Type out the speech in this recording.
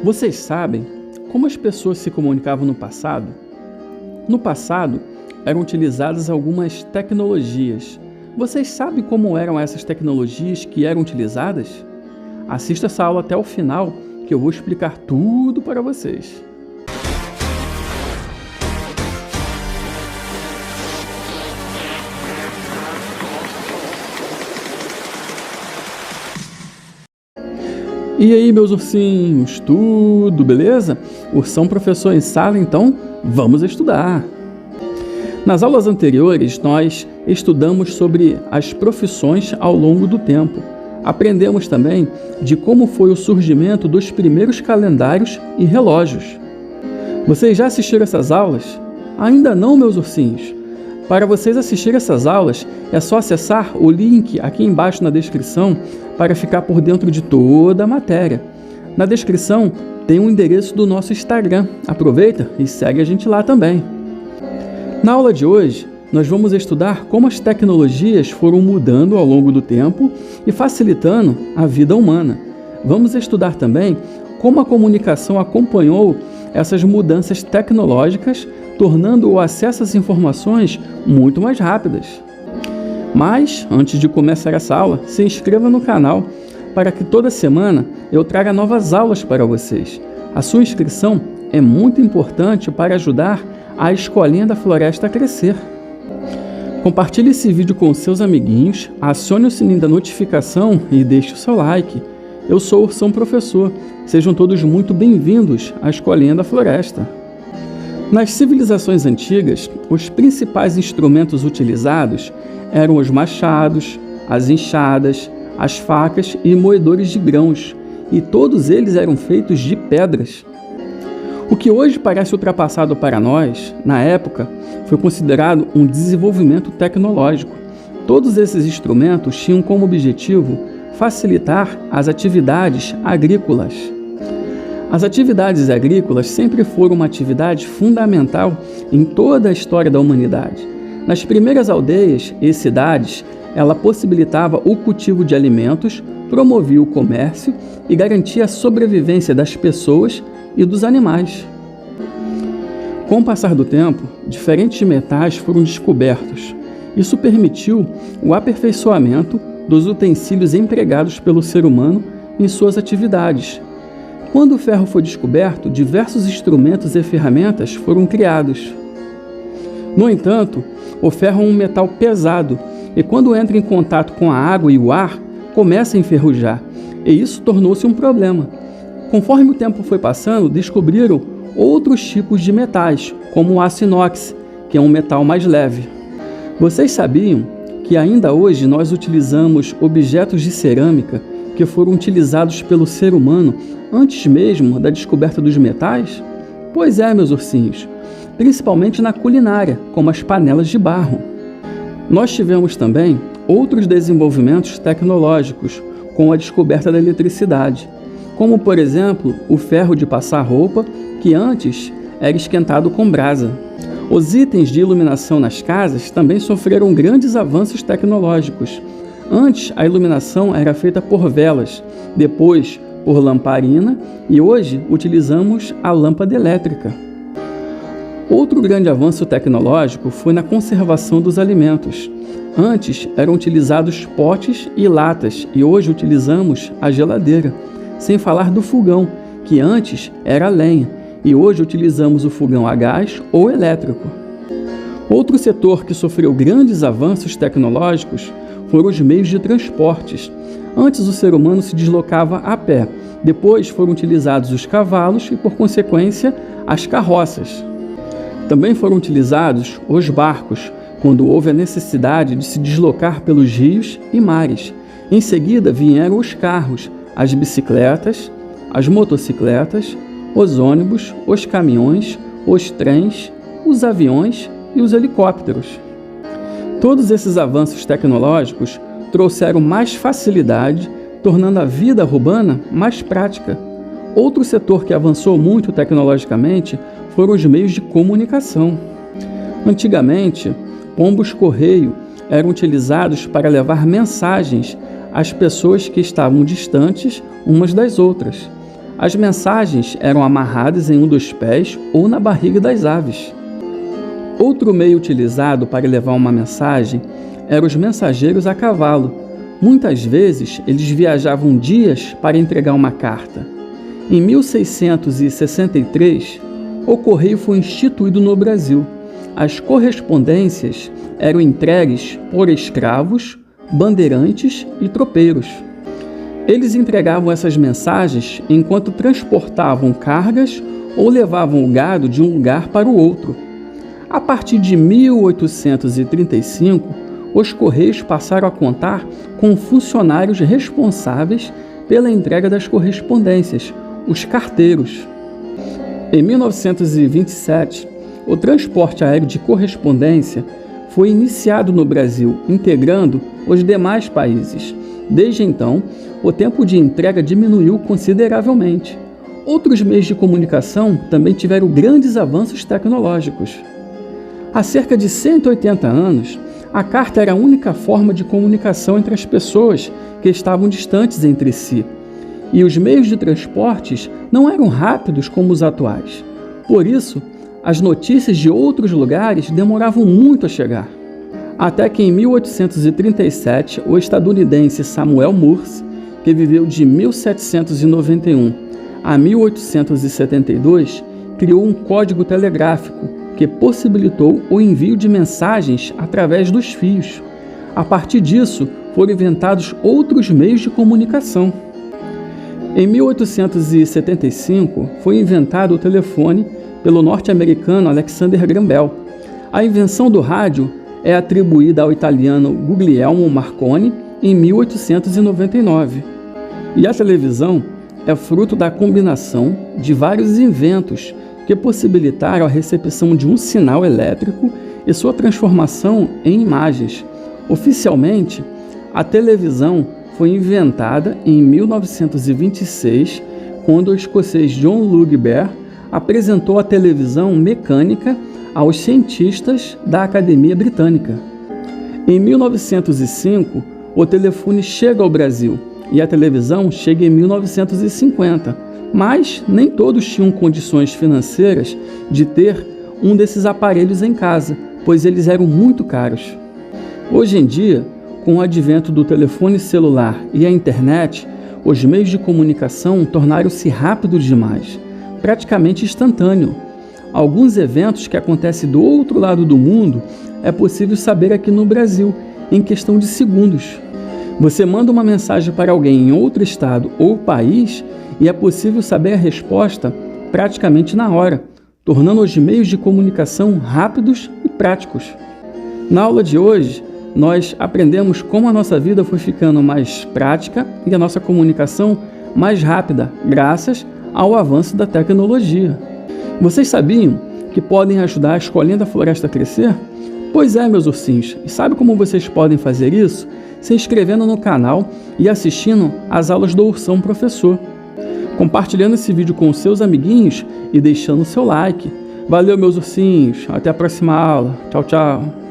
Vocês sabem como as pessoas se comunicavam no passado? No passado, eram utilizadas algumas tecnologias. Vocês sabem como eram essas tecnologias que eram utilizadas? Assista essa aula até o final, que eu vou explicar tudo para vocês. E aí, meus ursinhos, tudo beleza? Ursão professor em sala, então vamos estudar! Nas aulas anteriores, nós estudamos sobre as profissões ao longo do tempo. Aprendemos também de como foi o surgimento dos primeiros calendários e relógios. Vocês já assistiram essas aulas? Ainda não, meus ursinhos? Para vocês assistirem essas aulas, é só acessar o link aqui embaixo na descrição para ficar por dentro de toda a matéria. Na descrição tem o endereço do nosso Instagram. Aproveita e segue a gente lá também. Na aula de hoje, nós vamos estudar como as tecnologias foram mudando ao longo do tempo e facilitando a vida humana. Vamos estudar também como a comunicação acompanhou essas mudanças tecnológicas, tornando o acesso às informações muito mais rápidas. Mas, antes de começar essa aula, se inscreva no canal para que toda semana eu traga novas aulas para vocês. A sua inscrição é muito importante para ajudar a Escolinha da Floresta a crescer. Compartilhe esse vídeo com seus amiguinhos, acione o sininho da notificação e deixe o seu like. Eu sou o Ursão Professor. Sejam todos muito bem-vindos à Escolinha da Floresta. Nas civilizações antigas, os principais instrumentos utilizados eram os machados, as enxadas, as facas e moedores de grãos, e todos eles eram feitos de pedras. O que hoje parece ultrapassado para nós, na época, foi considerado um desenvolvimento tecnológico. Todos esses instrumentos tinham como objetivo facilitar as atividades agrícolas. As atividades agrícolas sempre foram uma atividade fundamental em toda a história da humanidade. Nas primeiras aldeias e cidades, ela possibilitava o cultivo de alimentos, promovia o comércio e garantia a sobrevivência das pessoas e dos animais. Com o passar do tempo, diferentes metais foram descobertos. Isso permitiu o aperfeiçoamento dos utensílios empregados pelo ser humano em suas atividades. Quando o ferro foi descoberto, diversos instrumentos e ferramentas foram criados. No entanto, o ferro é um metal pesado e quando entra em contato com a água e o ar, começa a enferrujar, e isso tornou-se um problema. Conforme o tempo foi passando, descobriram outros tipos de metais, como o aço inox, que é um metal mais leve. Vocês sabiam que ainda hoje nós utilizamos objetos de cerâmica que foram utilizados pelo ser humano antes mesmo da descoberta dos metais? Pois é, meus ursinhos, principalmente na culinária, como as panelas de barro. Nós tivemos também outros desenvolvimentos tecnológicos com a descoberta da eletricidade, como por exemplo o ferro de passar roupa, que antes era esquentado com brasa. Os itens de iluminação nas casas também sofreram grandes avanços tecnológicos. Antes, a iluminação era feita por velas, depois por lamparina e hoje utilizamos a lâmpada elétrica. Outro grande avanço tecnológico foi na conservação dos alimentos. Antes eram utilizados potes e latas e hoje utilizamos a geladeira, sem falar do fogão, que antes era a lenha e hoje utilizamos o fogão a gás ou elétrico. Outro setor que sofreu grandes avanços tecnológicos foram os meios de transportes. Antes o ser humano se deslocava a pé, depois foram utilizados os cavalos e, por consequência, as carroças. Também foram utilizados os barcos, quando houve a necessidade de se deslocar pelos rios e mares. Em seguida vieram os carros, as bicicletas, as motocicletas, os ônibus, os caminhões, os trens, os aviões e os helicópteros. Todos esses avanços tecnológicos trouxeram mais facilidade, tornando a vida urbana mais prática. Outro setor que avançou muito tecnologicamente foram os meios de comunicação. Antigamente, pombos-correio eram utilizados para levar mensagens às pessoas que estavam distantes umas das outras. As mensagens eram amarradas em um dos pés ou na barriga das aves. Outro meio utilizado para levar uma mensagem eram os mensageiros a cavalo. Muitas vezes, eles viajavam dias para entregar uma carta. Em 1663, o correio foi instituído no Brasil. As correspondências eram entregues por escravos, bandeirantes e tropeiros. Eles entregavam essas mensagens enquanto transportavam cargas ou levavam o gado de um lugar para o outro. A partir de 1835, os Correios passaram a contar com funcionários responsáveis pela entrega das correspondências, os carteiros. Em 1927, o transporte aéreo de correspondência foi iniciado no Brasil, integrando os demais países. Desde então, o tempo de entrega diminuiu consideravelmente. Outros meios de comunicação também tiveram grandes avanços tecnológicos. Há cerca de 180 anos, a carta era a única forma de comunicação entre as pessoas que estavam distantes entre si, e os meios de transportes não eram rápidos como os atuais. Por isso, as notícias de outros lugares demoravam muito a chegar. Até que em 1837, o estadunidense Samuel Morse, que viveu de 1791 a 1872, criou um código telegráfico que possibilitou o envio de mensagens através dos fios. A partir disso, foram inventados outros meios de comunicação. Em 1875, foi inventado o telefone pelo norte-americano Alexander Graham Bell. A invenção do rádio é atribuída ao italiano Guglielmo Marconi em 1899. E a televisão é fruto da combinação de vários inventos que possibilitaram a recepção de um sinal elétrico e sua transformação em imagens. Oficialmente, a televisão foi inventada em 1926, quando o escocês John Logie Baird apresentou a televisão mecânica aos cientistas da Academia Britânica. Em 1905, o telefone chega ao Brasil e a televisão chega em 1950, mas nem todos tinham condições financeiras de ter um desses aparelhos em casa, pois eles eram muito caros. Hoje em dia, com o advento do telefone celular e a internet, os meios de comunicação tornaram-se rápidos demais, praticamente instantâneo. Alguns eventos que acontecem do outro lado do mundo é possível saber aqui no Brasil, em questão de segundos. Você manda uma mensagem para alguém em outro estado ou país e é possível saber a resposta praticamente na hora, tornando os meios de comunicação rápidos e práticos. Na aula de hoje, nós aprendemos como a nossa vida foi ficando mais prática e a nossa comunicação mais rápida, graças ao avanço da tecnologia. Vocês sabiam que podem ajudar a Escolinha da Floresta a crescer? Pois é, meus ursinhos. E sabe como vocês podem fazer isso? Se inscrevendo no canal e assistindo às aulas do Ursão Professor. Compartilhando esse vídeo com os seus amiguinhos e deixando o seu like. Valeu, meus ursinhos. Até a próxima aula. Tchau, tchau.